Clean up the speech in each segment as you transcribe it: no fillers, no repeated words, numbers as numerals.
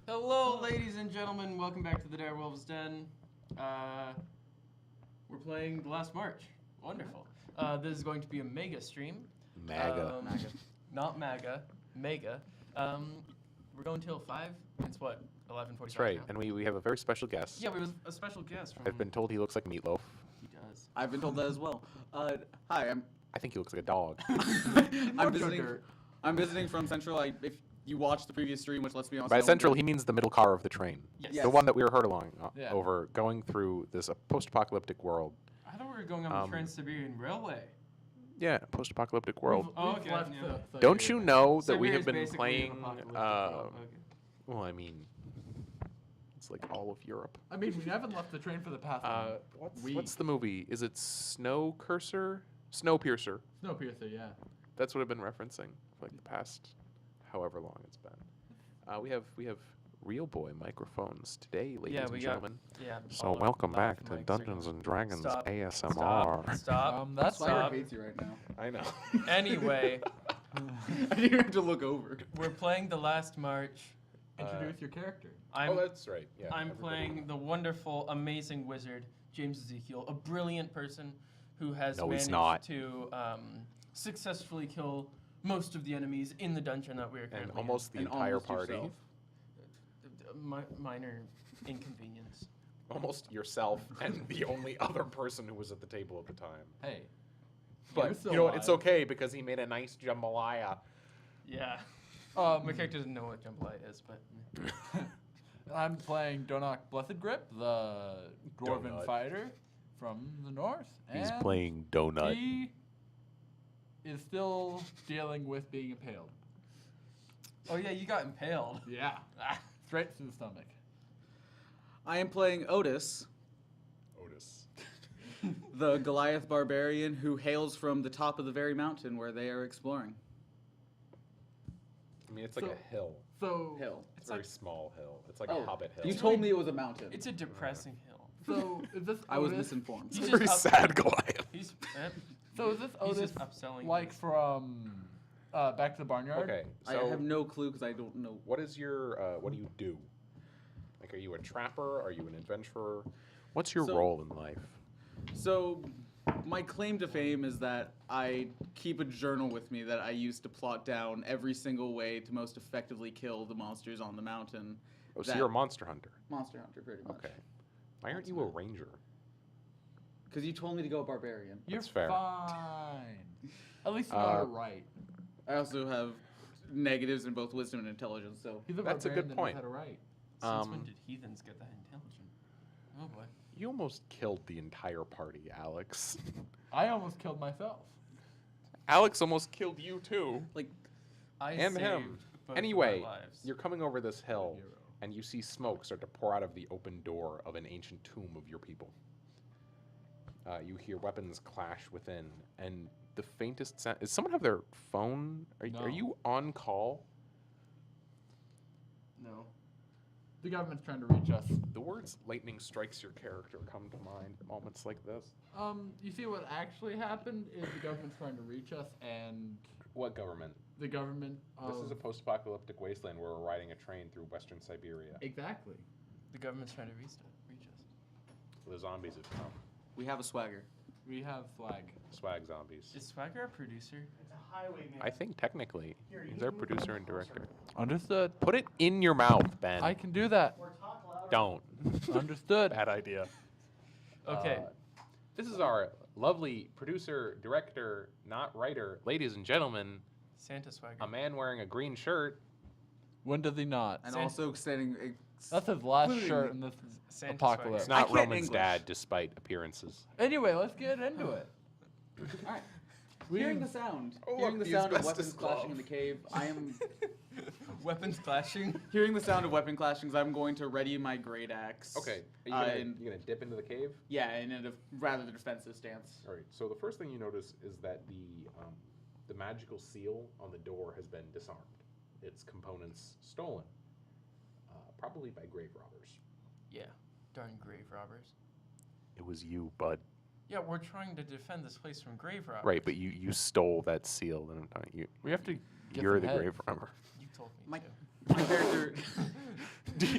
Hello, ladies and gentlemen. Welcome back to the Direwolves Den. We're playing The Last March. Wonderful. This is going to be a mega stream. MAGA. Not MAGA. Mega. We're going till 5. It's what? 11:45 That's right. now? And we have a very special guest. Yeah, we have a special guest from... I've been told he looks like Meatloaf. He does. I've been told that as well. Hi, I think he looks like a dog. I'm visiting from Central. If you watched the previous stream, which let's be honest, By no one Central, did. he means the middle car of the train. Yes. The one that we were heard along Yeah. over, going through this post-apocalyptic world. I thought we were going on the Trans-Siberian Railway. Yeah, post-apocalyptic world. Oh, okay. left Yeah. the Don't you know that we Siberia's have been basically an playing? apocalyptic world. Okay. Well, I mean, it's like all of Europe. I mean, we haven't left the train for the past What's the movie? Is it Snowpiercer? Snowpiercer. Snowpiercer, yeah. That's what I've been referencing for like the past however long it's been. We have real boy microphones today, ladies Yeah, and we got... gentlemen. Yeah. So all of welcome the back to mics are Dungeons going. and Dragons Stop. ASMR. Stop. That's Fire Stop. hates you right now. I know. Anyway, I didn't even have to look over. we're playing The Last March. Introduce your character. I'm, that's right. Yeah. I'm everybody- playing the wonderful, amazing wizard, James Ezekiel, a brilliant person who has No, he's managed not. to successfully kill most of the enemies in the dungeon that we are And currently almost the And entire almost party. yourself. in. Minor inconvenience. Almost yourself and the only other person who was at the table at the time. Hey. But still you know what? It's alive. okay because he made a nice jambalaya. Yeah. Um, My character doesn't know what jambalaya is, but I'm playing Donok Blessed Grip, the dwarven Donut. fighter from the north. He's and playing Donut. He is still dealing with being impaled. oh yeah, you got impaled. Yeah. Ah. Straight through the stomach. I am playing Otis, Otis. the Goliath barbarian who hails from the top of the very mountain where they are exploring. I mean, it's like So- a hill. So, Hill. It's a very small hill. It's like a hobbit hill. You It's told really- me it was a mountain. It's a depressing hill. so is this I was Otis- misinformed. He's very just up- sad Goliath. He's So is this he's Otis just upselling. like his- from Back to the Barnyard? Okay, I so have no clue because I don't know. what is your what do you do? Like, are you a trapper? Are you an adventurer? What's your So- role in life? So, my claim to fame is that I keep a journal with me that I use to plot down every single way to most effectively kill the monsters on the mountain. Oh, so that- you're a monster hunter. Monster hunter, pretty much. Okay. Why aren't you a ranger? Because you told me to go barbarian. You're That's fair. fine. At least you got it right. I also have negatives in both wisdom and intelligence, so He's a That's a barbarian good that knows point. how to write. Since when Um, did heathens get that intelligent? Oh boy. You almost killed the entire party, Alex. I almost killed myself. Alex almost killed you too. like I And saved him. both of Anyway, our lives. you're coming over this hill, Hero. and you see smoke start to pour out of the open door of an ancient tomb of your people. You hear weapons clash within, and the faintest sound. Does someone have their phone? Are No. you on call? No. The government's trying to reach us. The words "lightning strikes your character" come to mind at moments like this. You see what actually happened is the government's trying to reach us, and What government? the government This of... is a post-apocalyptic wasteland where we're riding a train through western Siberia. Exactly. The government's trying to reach us. The zombies have come. we have a swagger. We have swag. Swag zombies. Is Swagger a producer? I think technically he's our producer and director. Understood. Put it in your mouth, Ben. I can do that. Don't. Understood. Bad idea. Okay. This is our lovely producer, director, not writer, ladies and gentlemen, Santa Swagger. a man wearing a green shirt. When does he not? And San- also standing. That's his last Including shirt in this Santa apocalypse. It's Swagger. not I can't Roman's English. dad, despite appearances. Anyway, let's get into it. Alright. We- Hearing the sound. Oh, hearing look, the the sound of asbestos weapons clashing in glove. the cave. I am Weapons clashing. hearing the sound of weapon clashings. I'm going to ready my great axe. Okay, are and- you gonna dip into the cave? Yeah, in a rather defensive stance. All right. So the first thing you notice is that the magical seal on the door has been disarmed. Its components stolen, probably by grave robbers. Yeah. Darn grave robbers. It was you, bud. Yeah, we're trying to defend this place from grave robbers. Right, but you stole that seal, and you We have to get you're some the heads. grave robber. You told me My- to. My character.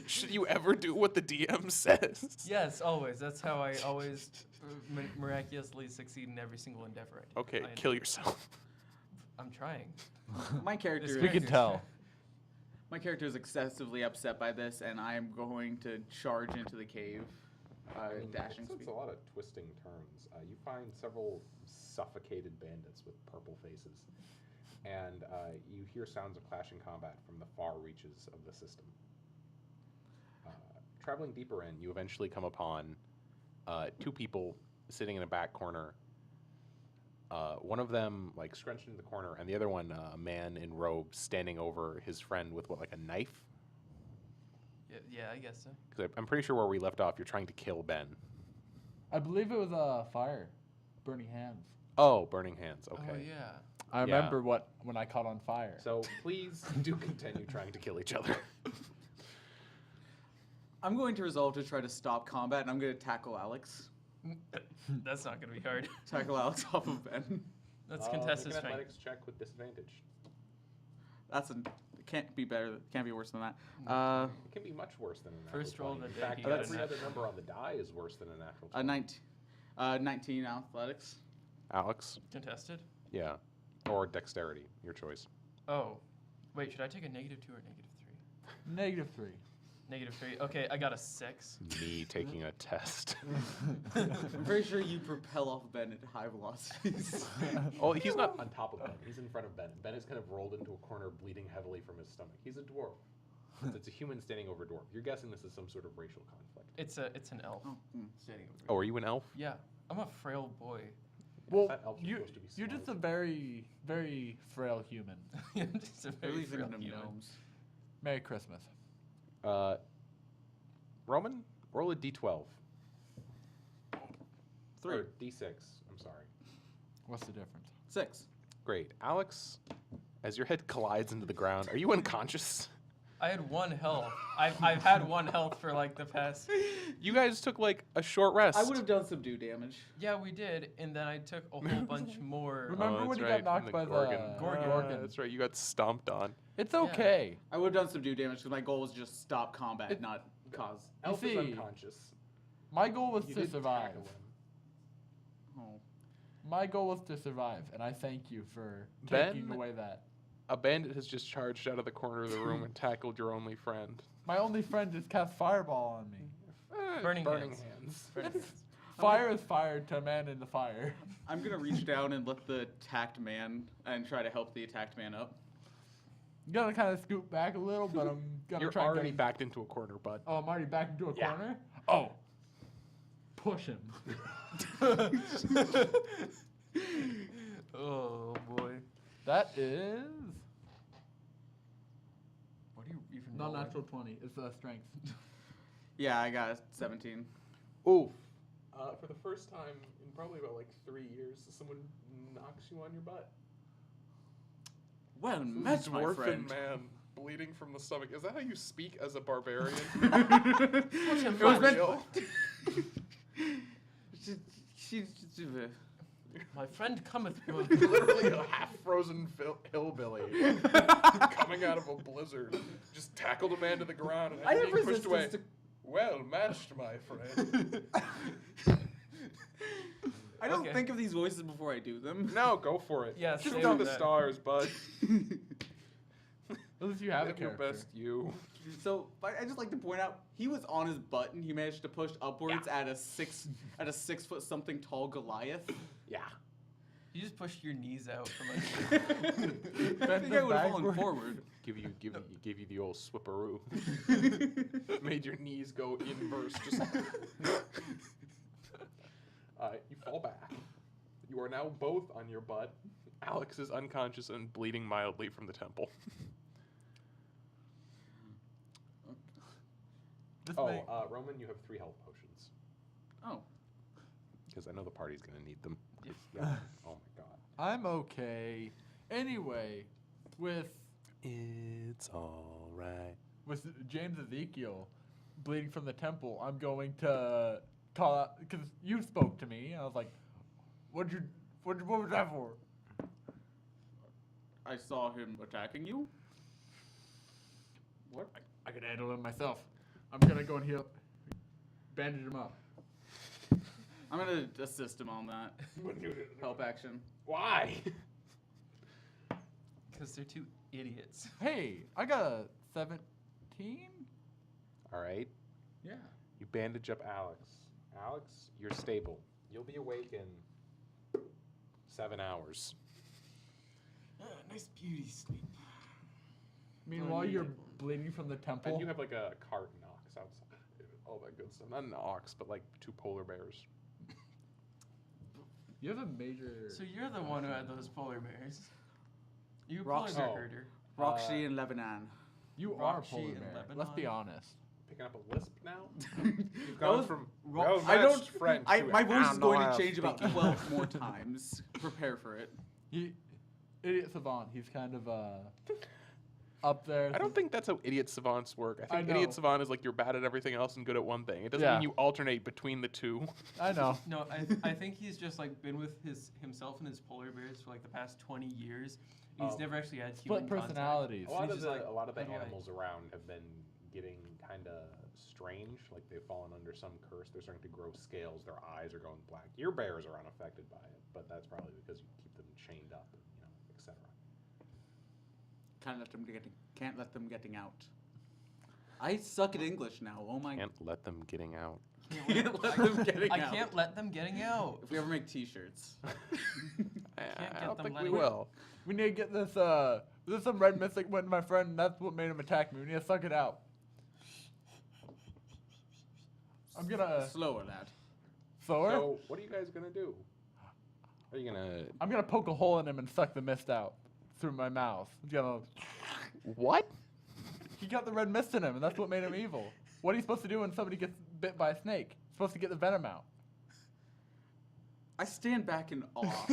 Should you ever do what the DM says? Yes, always. That's how I always miraculously succeed in every single endeavor I do. Okay, I kill yourself. I'm trying. My character. This We can character- tell. My character is excessively upset by this, and I am going to charge into the cave. Dashing It's speed. a lot of twisting turns. You find several suffocated bandits with purple faces, and you hear sounds of clashing combat from the far reaches of the system. Traveling deeper in, you eventually come upon two people sitting in a back corner. One of them like scrunched into the corner, and the other one, a man in robes, standing over his friend with what, like a knife? Yeah, I guess so. Because I'm pretty sure where we left off, you're trying to kill Ben. I believe it was fire, burning hands. Oh, burning hands. Okay. Oh yeah. I Yeah. remember when I caught on fire. So please do continue trying to kill each other. I'm going to resolve to try to stop combat, and I'm going to tackle Alex. That's not gonna be hard. Tackle Alex off of Ben. Let's Make contest an his strength. athletics check with disadvantage. It can't be better. Can't be worse than that. It can be much worse than a natural First roll 20. of the In day, fact, he got a every nat- other number on the die is worse than a natural 20. 19 athletics. Alex? Contested? Yeah. Or dexterity, your choice. Oh. Wait, should I take a -2 or -3? -3. -3. Okay, I got a 6. Me taking a test. I'm pretty sure you propel off Ben at high velocities. Oh, he's not on top of Ben. He's in front of Ben. Ben is kind of rolled into a corner, bleeding heavily from his stomach. He's a dwarf. It's a human standing over a dwarf. You're guessing this is some sort of racial conflict. It's an elf Oh, standing over. Oh, are you an elf? Yeah, I'm a frail boy. Well, thought elves were you, supposed to be you're just a smart. very, very frail human. I'm just a I very believe frail in human. gnomes. Merry Christmas. Roman, roll a d12. 3. Or d6, I'm sorry. What's the difference? 6. Great. Alex, as your head collides into the ground, are you unconscious? I had 1 health. I've had 1 health for like the past. You guys took like a short rest. I would have done subdue damage. Yeah, we did, and then I took a whole bunch more. Remember when that's you right, got from knocked by Gorgon. the Gorgon. That's right. You got stomped on. It's Yeah. okay. I would have done subdue damage because my goal was just stop combat, It- not cause. You Elf is see, unconscious. My goal was You to did survive. tackle him. Oh. My goal was to survive, and I thank you for Ben- taking away that. A bandit has just charged out of the corner of the room and tackled your only friend. My only friend just cast fireball on me. Burning hands. Burning hands. Fire is fire to a man in the fire. I'm gonna reach down and lift the attacked man and try to help the attacked man up. I'm gonna kind of scoot back a little, but I'm gonna You're try and already get backed into a corner, bud. Oh, I'm already back into a Yeah. corner? Oh. Push him. Oh boy. That is What do you even? not roll? natural 20. It's strength. Yeah, I got a 17. Oof. For the first time in probably about like 3 years, someone knocks you on your butt. Well met, my Dwarfen friend. man bleeding from the stomach. Is that how you speak as a barbarian? It was meant. Real? She, My friend cometh. Literally a half-frozen hillbilly coming out of a blizzard. Just tackled a man to the ground and I being have pushed resistance away. to. Well matched, my friend. I don't Okay. think of these voices before I do them. No, go for it. Yeah, Shoot same for with the that. stars, bud. At least you have a Live your character. best you. So I just like to point out he was on his butt and he managed to push upwards at a 6 foot something tall Goliath. Yeah. You just pushed your knees out from under. I think I them would have fallen backward. forward. Give you the old swipperoo. Made your knees go inverse. Just. You fall back. You are now both on your butt. Alex is unconscious and bleeding mildly from the temple. This Oh, may- Roman, you have 3 health potions. Oh. Because I know the party's gonna need them. Yep. Yeah. Oh my god. I'm okay. Anyway, with It's alright. James Ezekiel bleeding from the temple, I'm going to call out because you spoke to me. And I was like, what was that for? I saw him attacking you. What? I can handle him myself. I'm gonna go and heal, bandage him up. I'm gonna assist him on that. Help action. Why? Because they're two idiots. Hey, I got a 17. All right. Yeah. You bandage up Alex. Alex, you're stable. You'll be awake in 7 hours. Nice beauty sleep. Meanwhile, you're bleeding from the temple. And you have like a cart and ox outside. All that good stuff. Not an ox, but like 2 polar bears. You have a major. So you're the one who had those polar bears. You Rock- polar bear Oh. herder. Roxy and Lebanon. You are a Rockshi polar in bear. Let's be Lebanon. honest. Picking up a lisp now? That Gone was- from I don't. French I, to my voice I is don't going know to how change about speak. 12 more times. Prepare for it. Idiot savant. He's kind of up there. I don't think that's how idiot savants work. I think I idiot know. savant is like you're bad at everything else and good at one thing. It doesn't Yeah. mean you alternate between the two. I know. No, I think he's just like been with himself and his polar bears for like the past 20 years. And he's Oh. never actually had Split human contact. personalities. A lot He's of just like, a lot of the "How do I-" animals around have been getting kind of strange. Like they've fallen under some curse. They're starting to grow scales. Their eyes are going black. Your bears are unaffected by it, but that's probably because you keep them chained up, etc. Can't let them getting out. I suck at English now. Oh my. Can't let them getting out. Can't let them getting I out. can't let them getting out. If we ever make T-shirts. I get don't them think we letting- will. We need to get this. This is some red mystic went to my friend. And that's what made him attack me. We need to suck it out. I'm gonna. Slower, lad. Thor. So what are you guys gonna do? Are you gonna I'm gonna poke a hole in him and suck the mist out through my mouth. He's gonna. what? He got the red mist in him, and that's what made him evil. What are you supposed to do when somebody gets bit by a snake? You're supposed to get the venom out. I stand back in awe.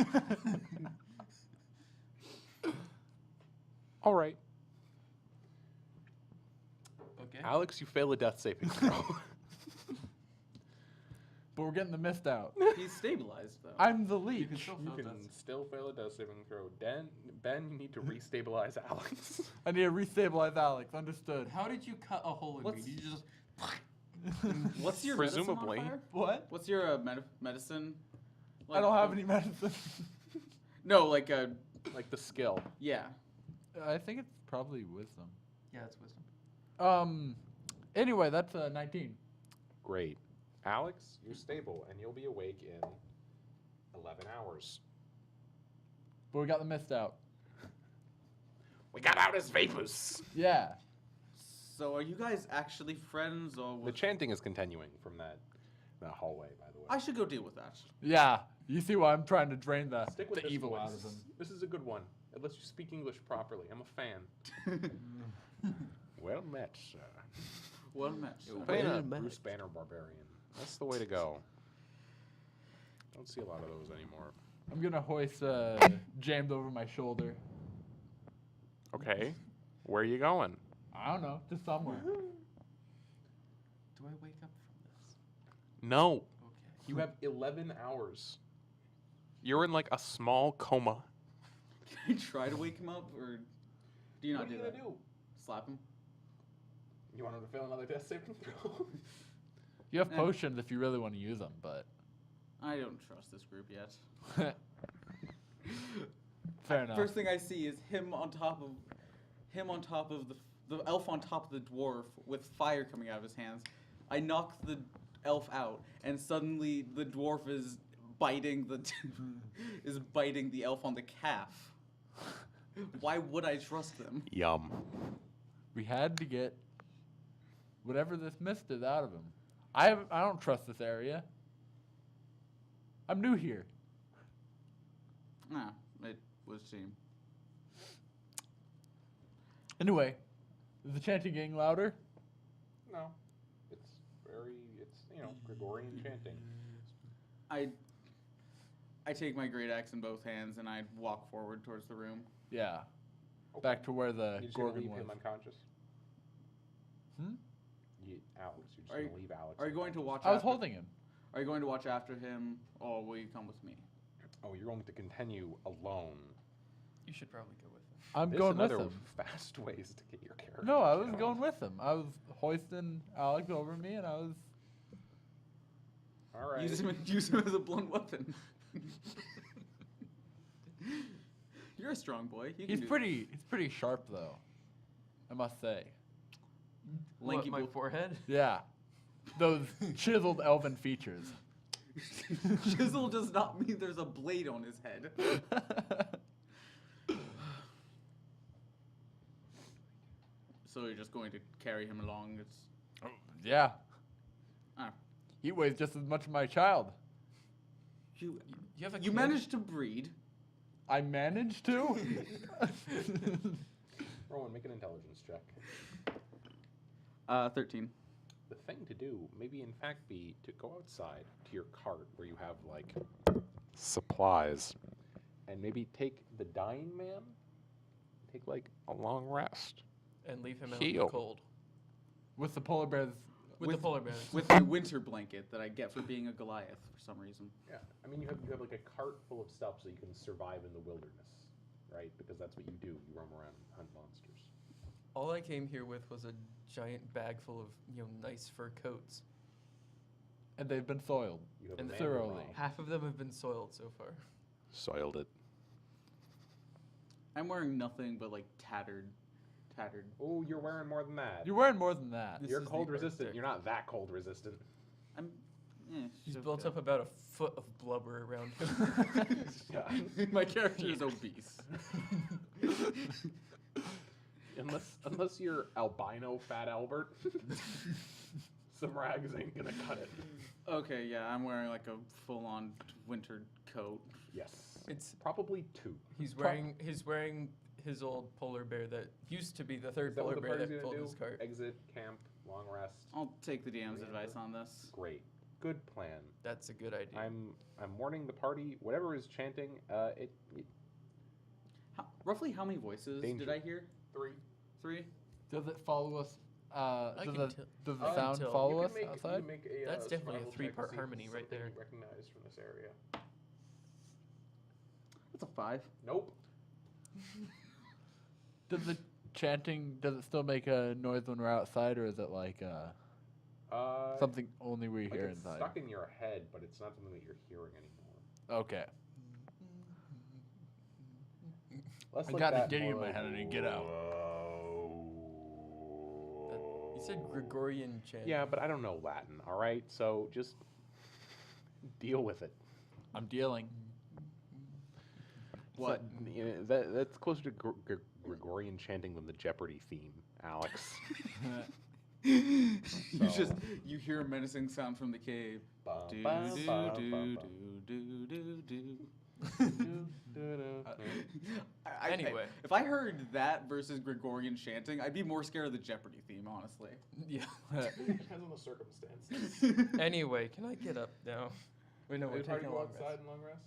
All right, Okay. Alex, you fail a death saving throw. But we're getting the mist out. He's stabilized though. I'm the You leech. can still You feel can death. still fail a death saving throw. Ben, you need to restabilize Alex. I need to restabilize Alex. Understood. How did you cut a hole in What's- me? You just. What's your Presumably. medicine What? What's your medicine? I don't have any medicine. No, like Like the skill. yeah. I think it's probably wisdom. Yeah, it's wisdom. Anyway, that's 19. Great. Alex, you're stable, and you'll be awake in 11 hours. But we got the mist out. We got out as vapors. Yeah. So are you guys actually friends or? The chanting is continuing from that hallway, by the way. I should go deal with that. Yeah. You see why I'm trying to drain the Stick with this evil one. out of him. This is a good one. It lets you speak English properly. I'm a fan. Well met, sir. Well met. sir. Playing a Well met. Bruce Banner barbarian. That's the way to go. Don't see a lot of those anymore. I'm gonna hoist jammed over my shoulder. Okay. Where are you going? I don't know, just somewhere. Do I wake up from this? No. Okay. You have 11 hours. You're in like a small coma. Can you try to wake him up, or do you not What are do you that? gonna do? Slap him. You want him to fail another death saving throw? You have Eh. potions if you really want to use them, but I don't trust this group yet. fair enough. First thing I see is him on top of the elf on top of the dwarf with fire coming out of his hands. I knock the elf out, and suddenly the dwarf is biting the elf on the calf. Why would I trust them? Yum. We had to get whatever this mist is out of him. I don't trust this area. I'm new here. Nah, it was team. Anyway, is the chanting getting louder? No. It's Gregorian chanting. I take my great axe in both hands and I walk forward towards the room. Yeah. Back to where the You're just gonna Gorgon leave was. him unconscious? Hmm? Alex, you're just Are you- gonna leave Alex. Are you going to watch? I was after- holding him. Are you going to watch after him, or will you come with me? Oh, you're going to continue alone. You should probably go with him. I'm There's going with another him. fast ways to get your character. No, I was killed. going with him. I was hoisting Alex over me, and I was. All right. Use him as a blunt weapon. You're a strong boy. You can He's do pretty sharp though. I must say. Lanky my boy. forehead? Yeah, those chiseled elven features. Chisel does not mean there's a blade on his head. So you're just going to carry him along. It's Yeah, ah. he weighs just as much as my child. You You have a you kid? managed to breed. I managed to. Rowan, make an intelligence check. 13. The thing to do, maybe in fact, be to go outside to your cart where you have like supplies, and maybe take the dying man, take like a long rest. And leave him out in the Heal. cold. With the polar bears. With the polar bears. With my winter blanket that I get for being a Goliath for some reason. Yeah, I mean you have like a cart full of stuff so you can survive in the wilderness, right? Because that's what you do. You roam around and hunt monsters. All I came here with was a giant bag full of, nice fur coats. And they've been soiled. You have And a man thoroughly. morale. Half of them have been soiled so far. Soiled it. I'm wearing nothing but like tattered. Oh, you're wearing more than that. You're wearing more than that. This You're is the cold resistant. Arctic. You're not that cold resistant. I'm. He's so built good. up about a foot of blubber around him. Yeah. My character is obese. Unless you're albino Fat Albert, some rags ain't gonna cut it. Okay, yeah, I'm wearing like a full-on winter coat. Yes. It's Probably 2. he's wearing his old polar bear that used to be the third Is that polar what the bear party's that gonna pulled do? his cart. Exit, camp, long rest. I'll take the DM's advice on this. Great. Good plan. That's a good idea. I'm warning the party. Whatever is chanting, it Roughly how many voices Danger. did I hear? 3. 3? Does it follow us? can Does tell- the I can sound tell. follow You us can make, outside? You make a, That's definitely a survival check to three-part see if harmony it's right something there. you recognize from this area. That's a 5. Nope. Does the chanting, does it still make a noise when we're outside, or is it like something only we Like hear it's inside? stuck in your head, but it's not something that you're hearing anymore. Okay. Less I like got a that, ditty in more my like, head and I didn't get out. You said Gregorian chant. Yeah, but I don't know Latin, all right? So just deal with it. I'm dealing. What? That's closer to Gregorian chanting than the Jeopardy theme, Alex. You So- you hear a menacing sound from the cave. Bum, Do bum, do bum, do bum, do do do. bum. Anyway. If I heard that versus Gregorian chanting, I'd be more scared of the Jeopardy theme, honestly. Yeah. Depends on the circumstances. Anyway, can I get up now? Wait, no, we're taking a long rest. and long rest?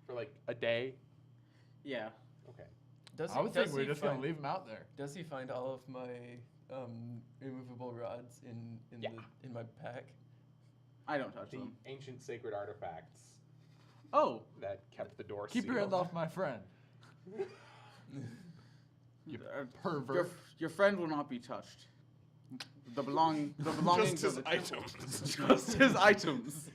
For like a day? Yeah. Okay. Does I was does thinking we're he just gonna find- leave him out there. Does he find all of my immovable rods Yeah. in my pack? I don't touch The them. ancient sacred artifacts Oh, that kept the door Keep your hands sealed. off my friend. You pervert. your friend will not be touched. The belongings Just of his the items. just his items,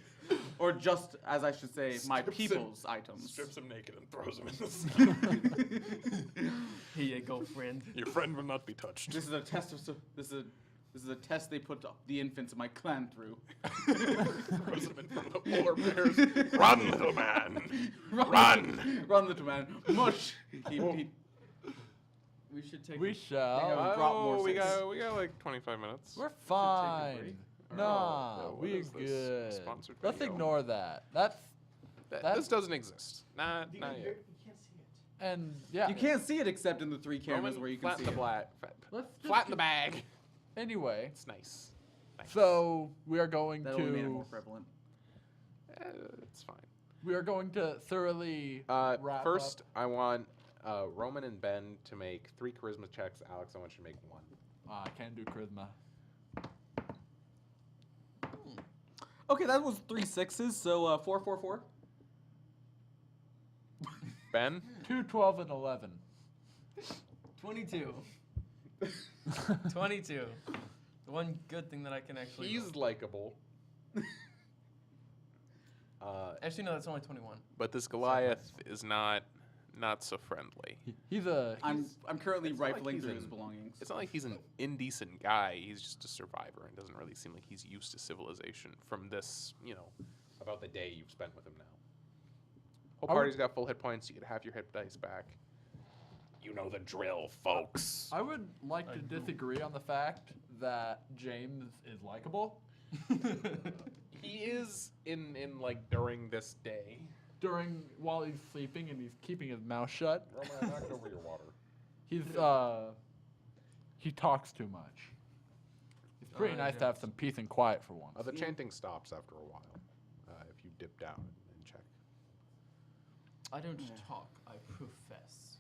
or just as I should say, my Strips him- people's items. Strips him naked and throws him in the snow. Here you go, friend. Your friend will not be touched. This is a test of this is a test they put the infants of my clan through. Throws him in front of the polar bears. Run, little man. Run. Run, little man! Mush! He- We should take. We a- shall. drop more we six. got like 25 minutes. We're break. fine. Nah, no, what we're is this? good. Sponsored Let's video. ignore that. That's This doesn't exist. Not yet. and yeah. You can't see it except in the 3 cameras Roman, where you can flatten see the it. black. Let's just Flatten the bag. Anyway, It's nice. Nice. so we are going That only made it more to prevalent. It's fine. thoroughly wrap First, up. I want Roman and Ben to make 3 charisma checks. Alex, I want you to make 1. I can't do charisma. Okay, that was 3 6s, so 4 4 4. Ben? 2, 12, and 11. 22. 22. The one good thing that I can actually. He's likable. Actually, no, that's only 21. But this Goliath is not so friendly. He's a. I'm currently it's not like rifling he's through his in- belongings. It's not like he's an indecent guy. He's just a survivor and doesn't really seem like he's used to civilization from this, about the day you've spent with him now. Whole I would- party's got full hit points. You can have your hit dice back. You know the drill, folks. I would like I to do. disagree on the fact that James is likable. He is in like during this day. While he's sleeping and he's keeping his mouth shut. Roman, I knocked over your water. He's he talks too much. It's pretty nice to have some peace and quiet for once. The chanting stops after a while. If you dip down and check. I don't talk, I profess.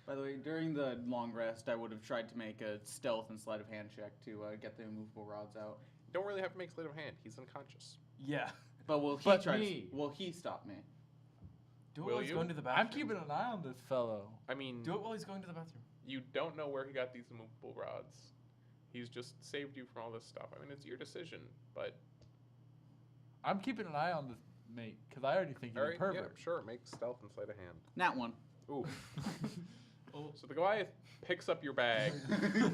By the way, during the long rest, I would have tried to make a stealth and sleight of hand check to get the immovable rods out. Don't really have to make sleight of hand. He's unconscious. Yeah. But will he But try? me. Will he stop me? Do it Will while he's you? going to the bathroom. I'm keeping an eye on this fellow. I mean, Do it while he's going to the bathroom. you don't know where he got these immovable rods. He's just saved you from all this stuff. I mean, it's your decision, but I'm keeping an eye on this mate because I already think he's all a right, pervert. yeah, sure, make stealth and sleight of hand. Nat one. Ooh. So the Goliath picks up your bag,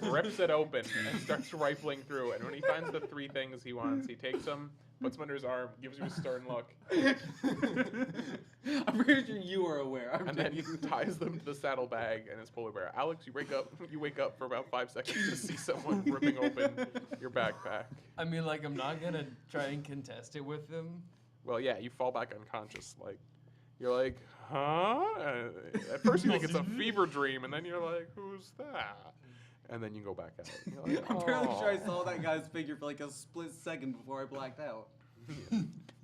rips it open, and starts rifling through. And when he finds the 3 things he wants, he takes them, puts them under his arm, gives you a stern look, I'm pretty sure you are aware. I'm and then he taking- ties them to the saddlebag and his polar bear. Alex, you wake up for about 5 seconds to see someone ripping open your backpack. I mean, like, I'm not gonna try and contest it with him. Well, yeah, you fall back unconscious. Like, you're like, huh? At first you think it's a fever dream, and then you're like, who's that? And then you go back out. You're like, I'm pretty sure I "Oh." saw that guy's figure for like a split second before I blacked out.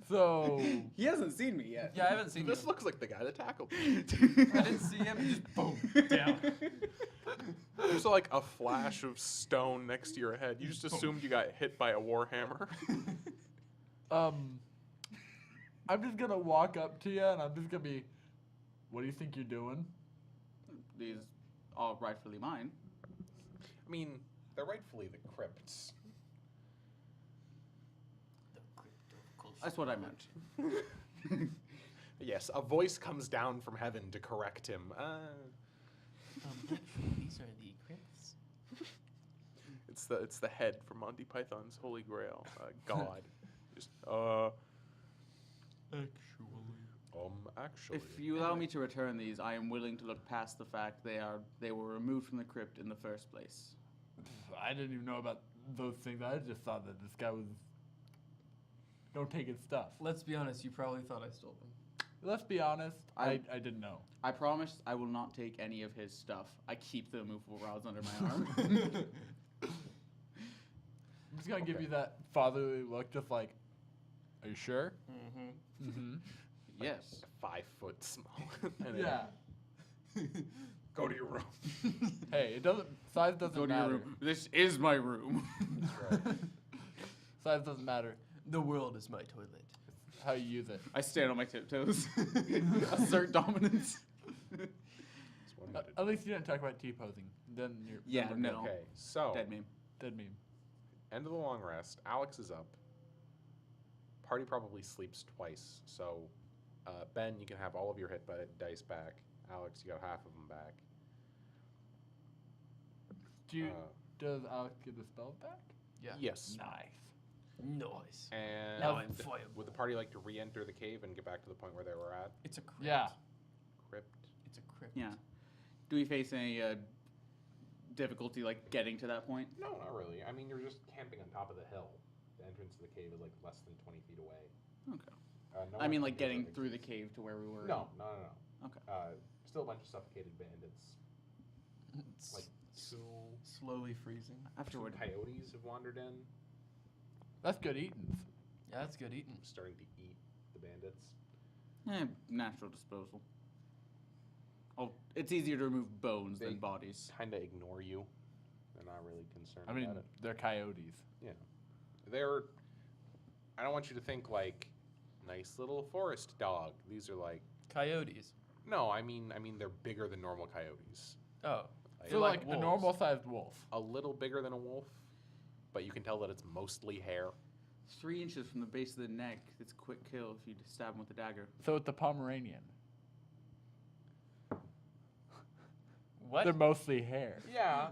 So He hasn't seen me yet. Yeah, I haven't seen This him. looks like the guy that tackled me. I didn't see him. He just boom down. There's like a flash of stone next to your head. You just assumed you got hit by a warhammer. I'm just gonna walk up to you and I'm just gonna be, what do you think you're doing? These are rightfully mine. I mean, they're rightfully the crypts. That's what I meant. Yes, a voice comes down from heaven to correct him. These are the crypts. It's the head from Monty Python's Holy Grail. God. Just actually. If you allow me to return these, I am willing to look past the fact they were removed from the crypt in the first place. I didn't even know about those things. I just thought that this guy was don't take his stuff. Let's be honest, you probably thought I stole them. Let's be honest, I I- didn't know. I promise I will not take any of his stuff. I keep the immovable rods under my arm. I'm just gonna give you that fatherly look, just like, are you sure? Mm-hmm. Mm-hmm. Yes. 5 foot small. And then, Yeah. Go to your room. Hey, it doesn't. Size doesn't Go to matter. your room. This is my room. Size doesn't matter. The world is my toilet. It's how you use it. I stand on my tiptoes. Assert dominance. It's one minute. At least you didn't talk about T-posing. Then you're Yeah, then we're no. Okay, so Dead meme. good. Dead meme. end of the long rest. Alex is up. Party probably sleeps twice. So, Ben, you can have all of your hit dice back. Alex, you got half of them back. Does Alex get the spells back? Yeah. Yes. Nice. Nice. And Now I'm fireborn. would the party like to re-enter the cave and get back to the point where they were at? It's a crypt. Yeah. Crypt. It's a crypt. Yeah. Do we face any difficulty like getting to that point? No, not really. I mean, you're just camping on top of the hill. The entrance to the cave is like less than 20 feet away. Okay. No I one mean, can like do getting that through the exists. cave to where we were. No. Okay. Still a bunch of suffocated bandits. It's Like two slowly freezing. Afterward. coyotes have wandered in, That's good eatings. Yeah, that's good eating. starting to eat the bandits. Natural disposal. Oh, it's easier to remove bones They- than bodies. Kind of ignore you. They're not really concerned I mean, about it. they're coyotes. They're. I don't want you to think like nice little forest dog. These are like Coyotes. No, I mean they're bigger than normal coyotes. Oh, Like, So like like a wolves. normal sized wolf. a little bigger than a wolf, but you can tell that it's mostly hair. 3 inches from the base of the neck. It's a quick kill if you stab him with a dagger. So it's a Pomeranian. what? They're mostly hair. Yeah,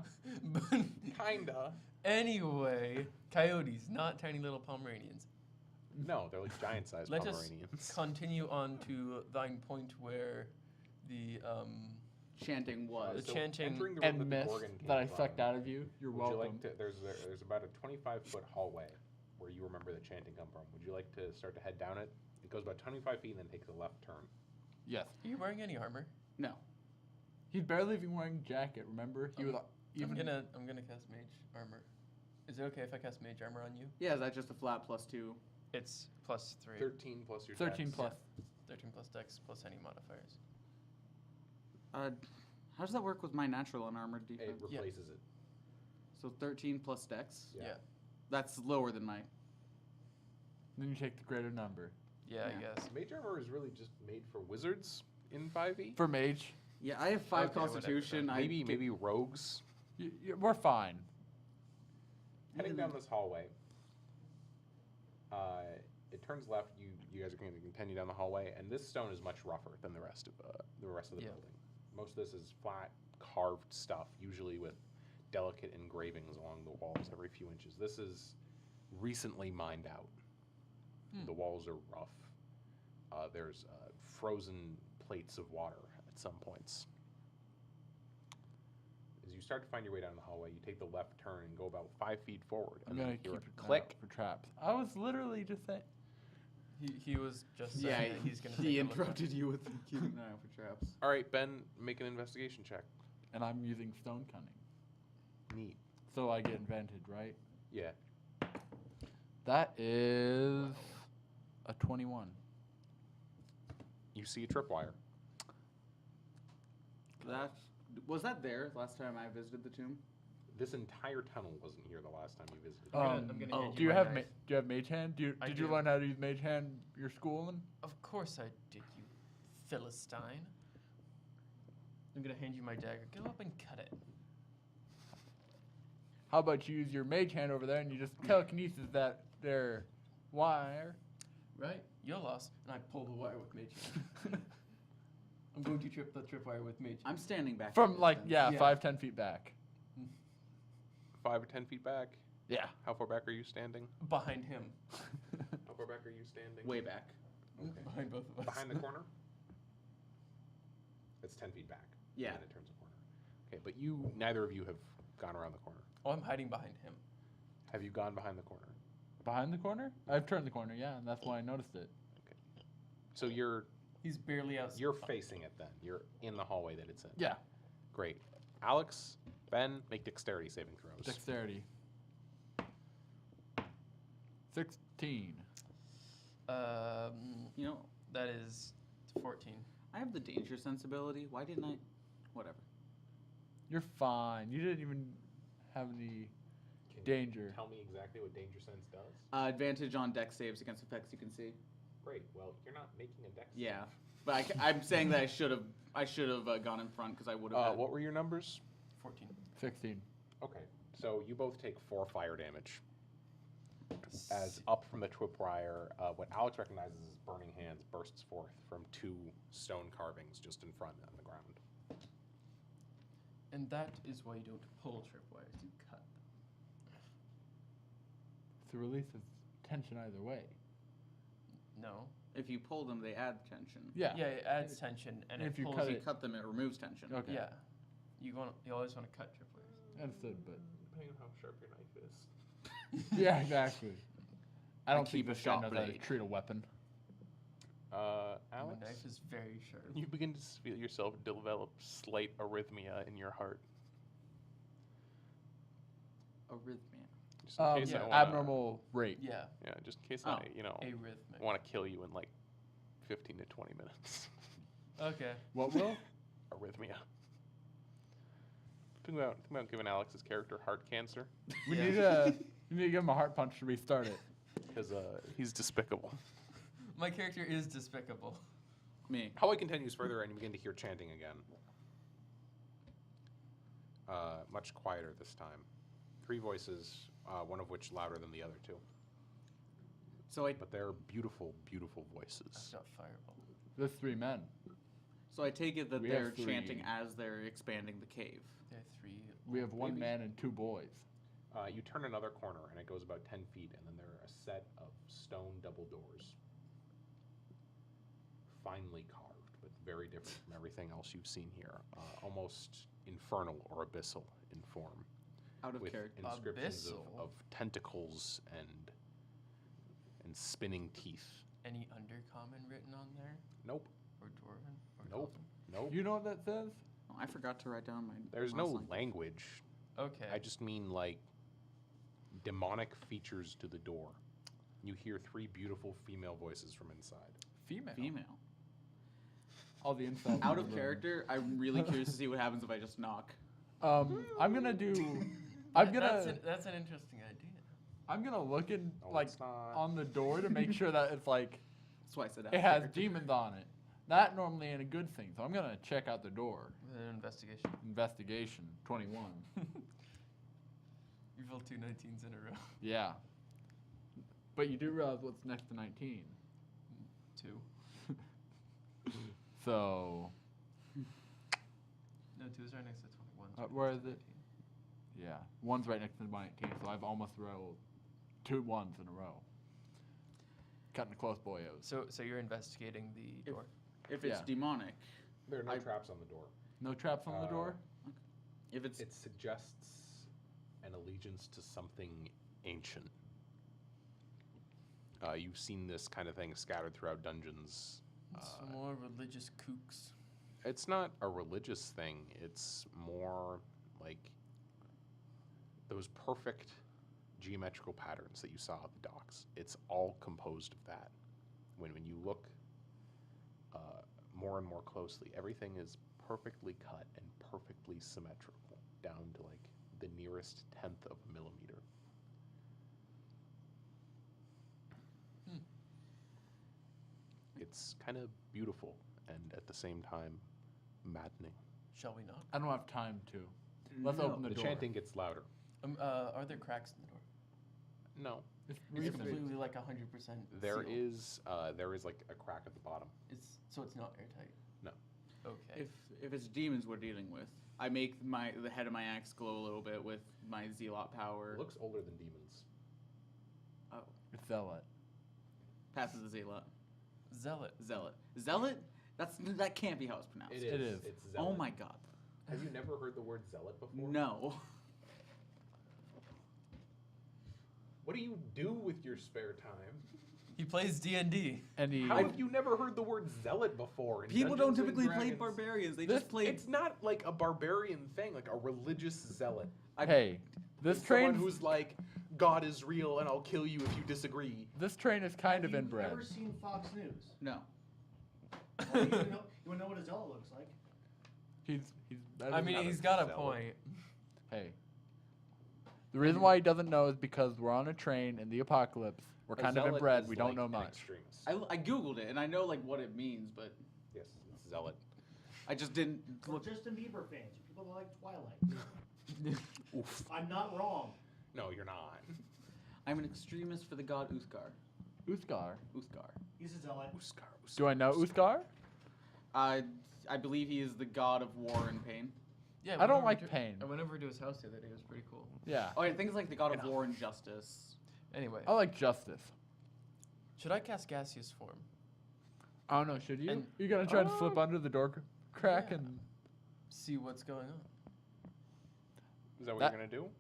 kinda. Anyway, coyotes, not tiny little Pomeranians. No, they're like giant-sized Let us Pomeranians. continue on to thine point where the Chanting was. The chanting entering the room And that the myth Gorgon came that I from, sucked out of you. You're would welcome. you like to? There's about a 25-foot hallway where you remember the chanting come from. Would you like to start to head down it? It goes about 25 feet and then takes a left turn. Yes. Are you wearing any armor? No. He's barely even wearing a jacket. Remember? He was even. I'm gonna cast mage armor. Is it okay if I cast mage armor on you? Yeah, that's just a flat +2. It's +3. 13 plus your 13 dex. plus. 13 plus dex plus any modifiers. How does that work with my natural and armored It defense? replaces it. So 13 plus dex? Yeah. Yeah. That's lower than my. Then you take the greater number. Yeah, Yeah. I guess. Mage armor is really just made for wizards in 5e. For mage, Yeah, I have 5 Okay, whatever constitution. then. Maybe rogues. we're fine. Heading down this hallway, it turns left. You guys are going to continue down the hallway, and this stone is much rougher than the rest of the Yeah. building. Most of this is flat, carved stuff, usually with delicate engravings along the walls every few inches. This is recently mined out. The walls are rough. There's frozen plates of water at some points. As you start to find your way down the hallway, you take the left turn and go about 5 feet forward, I'm and gonna then keep hear it a click. for traps. I was literally just saying. He was just Yeah, saying that he's gonna. he take a look interrupted you with keeping an eye out for traps. All right, Ben, make an investigation check. And I'm using stone cunning. Neat. So I get advantage, right? Yeah. That is a 21. You see a tripwire. That was that there last time I visited the tomb? This entire tunnel wasn't here the last time you visited. I'm gonna oh, hand Do you my have knife. do you have mage hand? I Did you do. learn how to use mage hand your schooling? Of course I did, you Philistine. I'm gonna hand you my dagger. Go up and cut it. How about you use your mage hand over there and you just telekinesis that there wire? Right? You're lost. And I pull the wire with mage hand. I'm going to trip the tripwire with mage. I'm standing back. From at like distance. Yeah. 5-10 feet back. 5 or 10 feet back. Yeah. How far back are you standing? Behind him. How far back are you standing? Way back. Okay. Behind both of us. Behind the corner? It's 10 feet back. Yeah. And then it turns a corner. Okay, but you, neither of you have gone around the corner. Oh, I'm hiding behind him. Have you gone behind the corner? Behind the corner? I've turned the corner, yeah, and that's why I noticed it. So you're He's barely outside. facing it then. You're in the hallway that it's in. Yeah. Great. Alex, Ben, make dexterity saving throws. Dexterity. 16. You know, That is 14. I have the danger sensibility. Why didn't I? Whatever. You're fine. You didn't even have any Can you danger. tell me exactly what danger sense does? Advantage on dex saves against effects you can see. Great. Well, you're not making a dex. Yeah, but I'm saying that I should have gone in front because I would have. What were your numbers? 14. 16. Okay. So you both take 4 fire damage. As up from the tripwire, what Alex recognizes as burning hands bursts forth from 2 stone carvings just in front on the ground. And that is why you don't pull tripwires, you cut them. To release its tension either way. No. If you pull them, they add tension. Yeah. Yeah, it adds tension and If it you pulls cut If you it. cut them, it removes tension. Okay. Yeah. You always want to cut tripwires. Understood, but. Depending on how sharp your knife is. Yeah, exactly. I don't keep think a this guy sharp knows how to blade. treat a weapon. Alex, My knife is very sharp. you begin to feel yourself develop slight arrhythmia in your heart. Arrhythmia. Just in case yeah. I wanna, Abnormal rate. Yeah, Yeah, just in case Oh. I, arrhythmic. want to kill you in like 15 to 20 minutes. Okay. What will? Arrhythmia. Think about giving Alex's character heart cancer We Yeah. need to give him a heart punch to restart it. because he's despicable. My character is despicable. Me. Hallway continues further, and you begin to hear chanting again. Much quieter this time. 3 voices, one of which louder than the other 2. So I But they're beautiful, beautiful That's voices. not fireball. There's 3 men. take it that We have they're 3. chanting as they're expanding the cave. There are 3. We have 1 babies. man and 2 boys. You turn another corner, and it goes about 10 feet, and then there are a set of stone double doors. Finely carved, but very different from everything else you've seen here. Almost infernal or abyssal in form. Out of With character. inscriptions Abyssal? of tentacles and spinning teeth. Any undercommon written on there? Nope. Or dwarven? Or Nope. elven? Nope. You know what that says? Oh, I forgot to write down my. There's last no line. language. Okay. I just mean like demonic features to the door. You hear 3 beautiful female voices from inside. Female. Female. All the insults. Out in of the room. character, I'm really curious to see what happens if I just knock. I'm gonna do. I'm gonna. That's an interesting idea. I'm gonna look in No, like it's not. on the door to make sure that it's like That's why I said out it of has character. demons on it. That normally ain't a good thing. So I'm gonna check out the door. With an investigation. Investigation 21. You rolled 2 19s in a row. Yeah. But you do realize what's next to 19. 2. So No, 2 is right next to 21. where is it? Yeah, 1's right next to 19. So I've almost rolled 2 1s in a row. Cutting it close, boyos. So you're investigating the If- door. If it's Yeah. demonic, There are no I- traps on the door. No traps on the door. if it's It suggests an allegiance to something ancient. You've seen this kind of thing scattered throughout dungeons. It's more religious kooks. It's not a religious thing. It's more like those perfect geometrical patterns that you saw at the docks. It's all composed of that. When you look more and more closely, everything is perfectly cut and perfectly symmetrical, down to like the nearest 1/10 of a millimeter. It's kind of beautiful and at the same time maddening. Shall we knock? I don't have time to. Let's No. open the The door. chanting gets louder. Are there cracks in the door? No, It's Is it reasonable. completely like 100%? there sealed? is like a crack at the bottom. So it's not airtight. No. Okay. if it's demons we're dealing with, I make the head of my axe glow a little bit with my zealot power. It looks older than demons. Oh, It's zealot. passes the zealot. Zealot. Zealot. That can't be how it's pronounced. It is. It's Oh zealot. my god. Have you never heard the word zealot before? No. What do you do with your spare time? He plays D&D. And he. How have you never heard the word zealot before? in People don't Dungeons and typically play Dragons? barbarians. They This- just play. It's not like a barbarian thing, like a religious zealot. Hey, this It's someone train. who's like, God is real and I'll kill you if you disagree. This train is kind of Have you inbred. ever seen Fox News? No. Well, you wanna know what a zealot looks like? He's. I mean, not a he's got a zealot. point. Hey. The reason why he doesn't know is because we're on a train in the apocalypse. We're A kind of zealot inbred. is We don't like know an much. extremist. I googled it and I know like what it means, but Yes, it's zealot. I just didn't We're look. Justin Bieber fans. People that like Twilight. Oof. I'm not wrong. No, you're not. I'm an extremist for the god Uthgar. Uthgar. Uthgar. He's a zealot. Uskar. Do I know Uthgar? I believe he is the god of war and pain. Yeah, I don't whenever like we do- pain. I went over to his house the other day. It was pretty cool. Yeah. Oh, I think it's like the god of war and justice. Anyway, I like justice. should I cast gaseous form? I don't know. Should you? And- You gonna try to slip under the door crack Yeah. and? See what's going on. Is that what That- you're gonna do?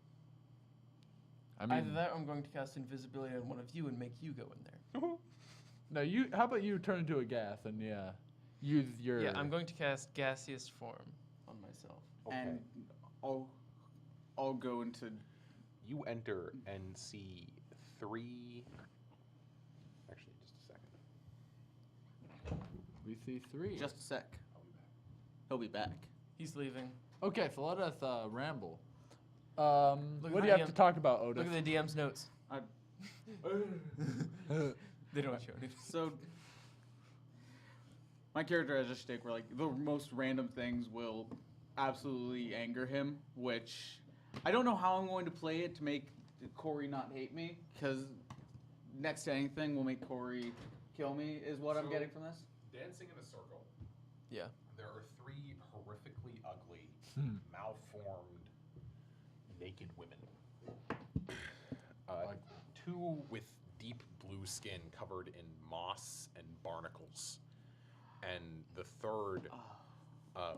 I Either mean, that or I'm going to cast invisibility on one of you and make you go in there. no. You. How about you turn into a gas and use your. Yeah, I'm going to cast gaseous form on myself. Okay. And I'll go into. You enter and see 3. Actually, just a second. We see 3. Just a sec. I'll be back. He'll be back. He's leaving. Okay, so let us ramble. Look What at do the you have DM. to talk about, Otis? Look at the DM's notes. I, They don't show anything. so My character has a shtick where like the most random things will absolutely anger him, which I don't know how I'm going to play it to make Corey not hate me, because next to anything will make Corey kill me, is what I'm So- getting from this. Dancing in a circle. Yeah. There are 3 horrifically ugly, malformed, naked women. Like- 2 with deep blue skin covered in moss and barnacles. And the third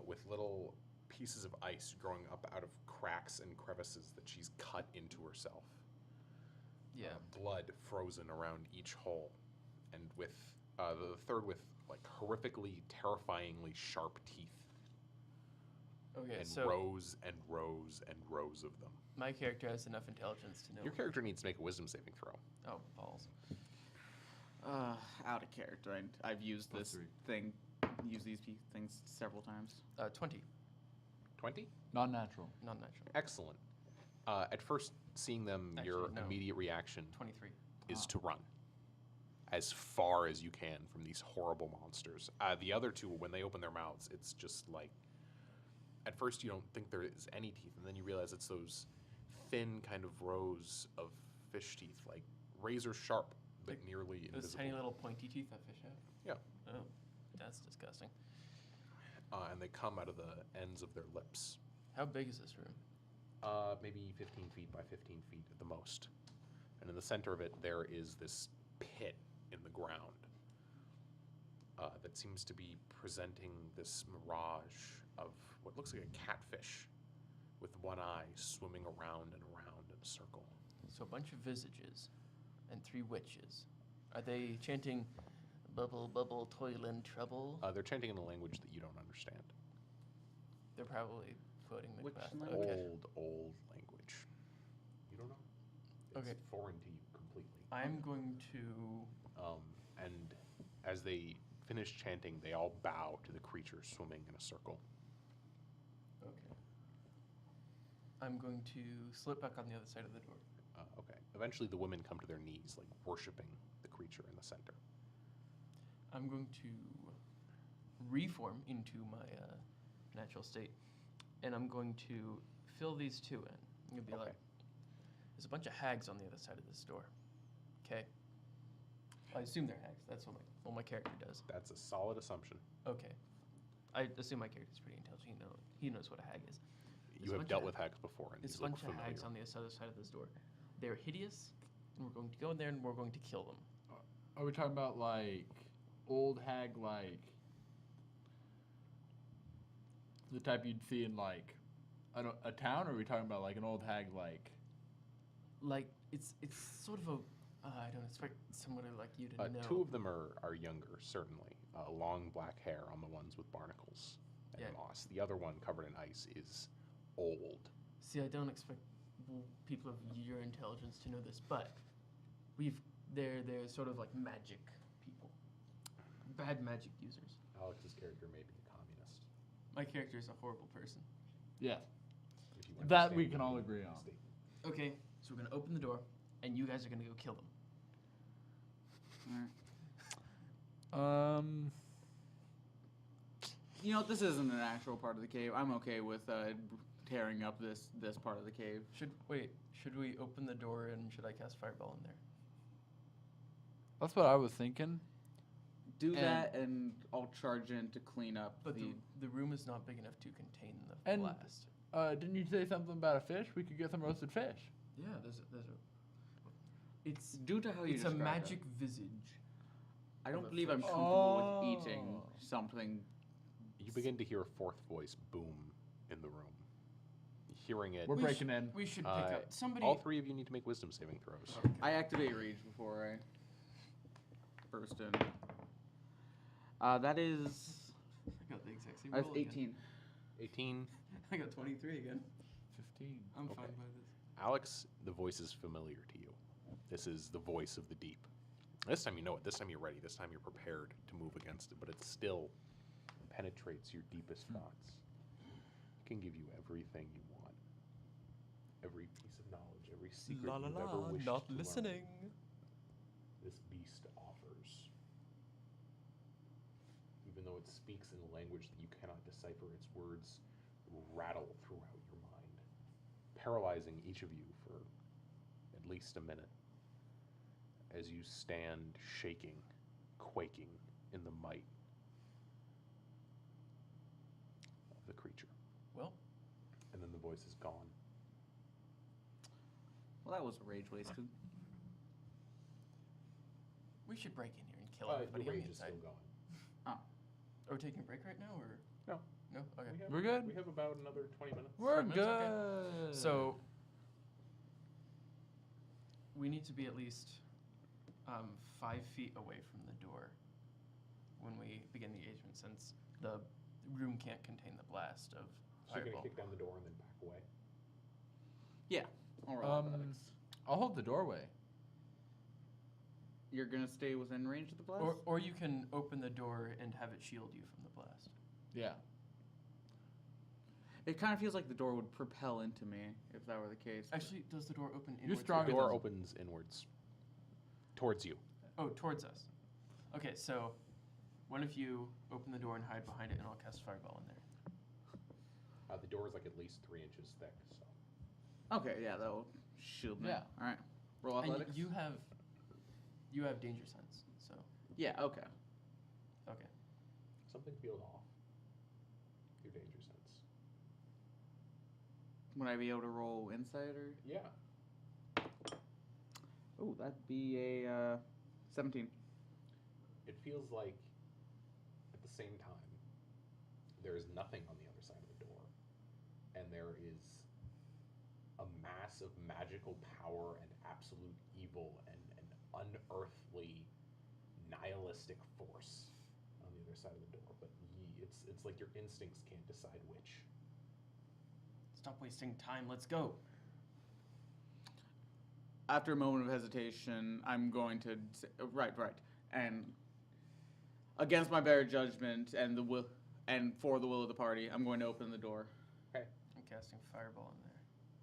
with little pieces of ice growing up out of cracks and crevices that she's cut into herself. Yeah. Blood frozen around each hole. And with the third with like horrifically, terrifyingly sharp teeth. Okay, And so rows and rows and rows of them. my character has enough intelligence to know. Your character needs to make a wisdom saving throw. Oh, balls. Out of character. I've used Plus this 3. thing, used these things several times. 20. 20? Non-natural. Non-natural. Excellent. At first, seeing them, your Actually, no. immediate reaction 23. is to run as far as you can from these horrible monsters. The other 2, when they open their mouths, it's just like, at first you don't think there is any teeth, and then you realize it's those thin kind of rows of fish teeth, like razor sharp, but Like nearly Those invisible. tiny little pointy teeth that fish have. Yeah. Oh, that's disgusting. And they come out of the ends of their lips. How big is this room? Maybe 15 feet by 15 feet at the most. And in the center of it, there is this pit in the ground that seems to be presenting this mirage of what looks like a catfish with one eye swimming around and around in a circle. So a bunch of visages and 3 witches. Are they chanting bubble, bubble, toil and trouble? They're chanting in a language that you don't understand. They're probably quoting Which Macbeth. language? Okay. Old language. You don't know? It's Okay. foreign to you completely. I'm going to. And as they finish chanting, they all bow to the creature swimming in a circle. Okay. I'm going to slip back on the other side of the door. Okay. Eventually, the women come to their knees, like worshiping the creature in the center. I'm going to reform into my natural state, and I'm going to fill these 2 in. I'm going to be Okay. like, there's a bunch of hags on the other side of this door. Okay? I assume they're hags. That's what my character does. That's a solid assumption. Okay. I assume my character's pretty intelligent. He knows what a hag is. You have dealt with hags before, and There's these a look bunch of familiar. hags on the other side of this door. They're hideous, and we're going to go in there and we're going to kill them. Are we talking about like old hag, like the type you'd see in like a town, or are we talking about like an old hag, like? Like it's sort of a I don't expect somebody like you to know. 2 of them are younger, certainly. Long black hair on the ones with barnacles and Yeah. moss. The other one, covered in ice, is old. See, I don't expect people of your intelligence to know this, but they're sort of like magic people, bad magic users. Alex's character may be a communist. My character is a horrible person. Yeah, If you that we understand can the all meaning agree of the on. statement. Okay, so we're gonna open the door, and you guys are gonna go kill them. You know, this isn't an actual part of the cave. I'm okay with tearing up this part of the cave. Should we open the door and should I cast fireball in there? That's what I was thinking. Do And- that, and I'll charge in to clean up But the. the room is not big enough to contain the And- blast. Didn't you say something about a fish? We could get some roasted fish. Yeah, there's a. It's Due to how you it's a described magic it, visage. I of don't a believe I'm fish. comfortable with eating Oh. something. You begin to hear a 4th voice boom in the room. Hearing it, We're We breaking sh- in. We should pick Uh, up somebody. all 3 of you need to make wisdom saving throws. I activate rage before I burst in. That is. I got the exact same That's roll again. 18. 18. I got 23 again. 15. I'm Okay. fine by this. Alex, the voice is familiar to you. This is the voice of the deep. This time you know it. This time you're ready. This time you're prepared to move against it, but it still penetrates your deepest thoughts. It can give you everything you want. Every piece of knowledge, every secret you've ever wished to learn. This beast offers. You've even though it speaks in a language that you cannot decipher, its words rattle throughout your mind, paralyzing each of you for at least a minute as you stand shaking, quaking in the might of the creature. Well, And then the voice is gone. Well, that was rage wasted. we should break in here and kill Your everybody on rage the is inside. still going. Are we taking a break right now, or No. no? Okay. We're good. We have about another 20 minutes. We're 5 good. minutes, So we need to be at least 5 feet away from the door when we begin the engagement, since the room can't contain the blast of So you're fireball. going to kick down the door and then back away? Yeah. I'll roll athletics. I'll hold the doorway. You're gonna stay within range of the blast? Or you can open the door and have it shield you from the blast. Yeah. It kind of feels like the door would propel into me if that were the case. but- Actually, does the door open You're inwards? strong The It door doesn't. opens inwards. Towards you. Oh, towards us. Okay, so one of you open the door and hide behind it, and I'll cast fireball in there. The door is like at least 3 inches thick, so. Okay, yeah, that'll shield me. Yeah. All right. Roll And athletics. you have danger sense, so Yeah. Okay. okay. Something feels off. Your danger sense. Would I be able to roll insight or? Yeah. Oh, that'd be a 17. It feels like at the same time there is nothing on the other side of the door, and there is a mass of magical power and absolute evil and unearthly nihilistic force on the other side of the door. But it's like your instincts can't decide which. Stop wasting time. Let's go. After a moment of hesitation, I'm going to say, right, and against my better judgment and the will and for the will of the party, I'm going to open the door. Okay. I'm casting fireball in there.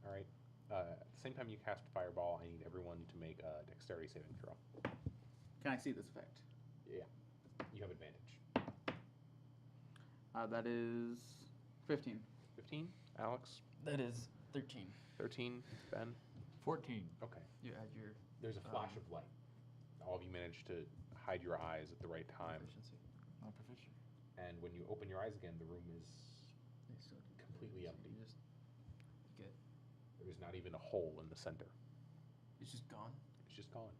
All right. At the same time you cast fireball, I need everyone to make a dexterity saving throw. Can I see this effect? Yeah. You have advantage. That is 15. 15, Alex. That is 13. 13, Ben. 14. Okay. You add your There's a flash of light. All of you managed to hide your eyes at the right time, proficiency. Not proficient. and when you open your eyes again, the room is completely So empty. you just get. There's not even a hole in the center. It's just gone. It's just gone.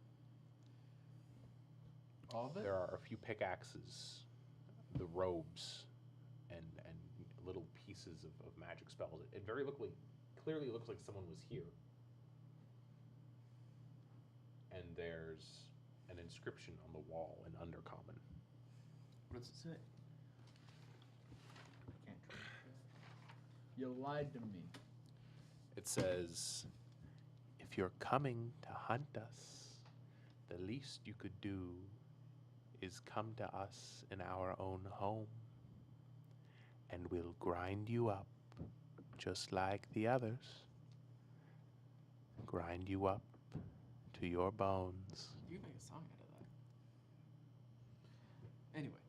All of it? There are a few pickaxes, the robes, and little pieces of magic spells. It clearly looks like someone was here. And there's an inscription on the wall in Undercommon. What does it say? You lied to me. It says, "If you're coming to hunt us, the least you could do is come to us in our own home, and we'll grind you up just like the others. Grind you up to your bones." You can make a song out of that. Anyway,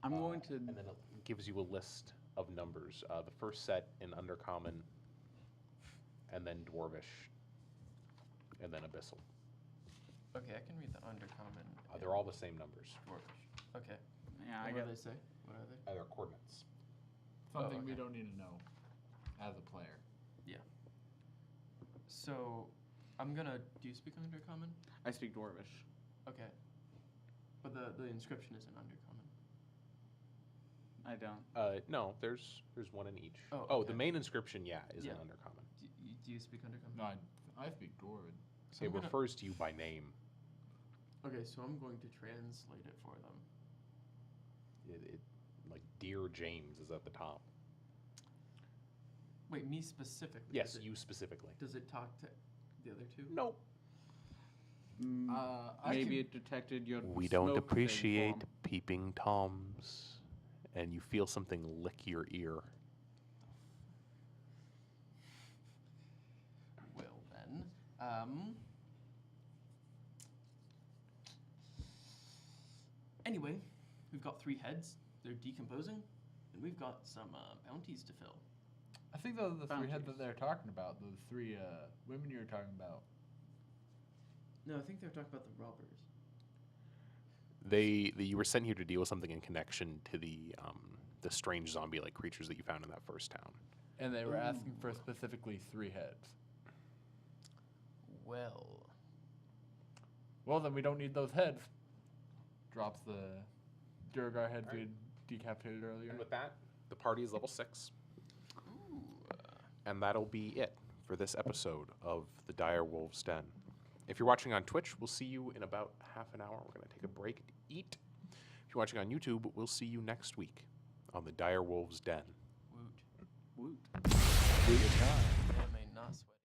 I'm going to. And then it gives you a list of numbers. The first set in Undercommon, and then Dwarvish, and then Abyssal. okay, I can read the Undercommon. They're all the same numbers. Dwarvish. Okay. Yeah, I What got. do they say? What are they? They're coordinates. Something we okay. don't need to know as a player. So, I'm gonna. Do you speak Undercommon? I speak Dwarvish. Okay. But the inscription isn't Undercommon. I don't. No, there's one in each. Oh, the okay. main inscription, is Yeah. in Undercommon. Do you speak Undercommon? No, I speak Dwarven. So It I'm gonna- refers to you by name. Okay, so I'm going to translate it for them. It like Dear James is at the top. Wait, me specifically? Yes, Does it, you specifically. Does it talk to the other two? Nope. Maybe it detected your. We don't smoke thing appreciate form. peeping toms, and you feel something lick your ear. Well then, anyway, we've got 3 heads. They're decomposing, and we've got some bounties to fill. I think those are the 3 heads Bounties. that they're talking about. Those 3 women you were talking about. No, I think they're talking about the robbers. You were sent here to deal with something in connection to the strange zombie-like creatures that you found in that first town. And they were asking for specifically 3 heads. Well, Well, then we don't need those heads. Drops the Durgar heads we Alright. decapitated earlier. And with that, the party is level 6. And that'll be it for this episode of the Dire Wolves Den. If you're watching on Twitch, we'll see you in about half an hour. We're going to take a break to eat. If you're watching on YouTube, we'll see you next week on the Dire Wolves Den. woot. Woot. Good time. I may not sweat.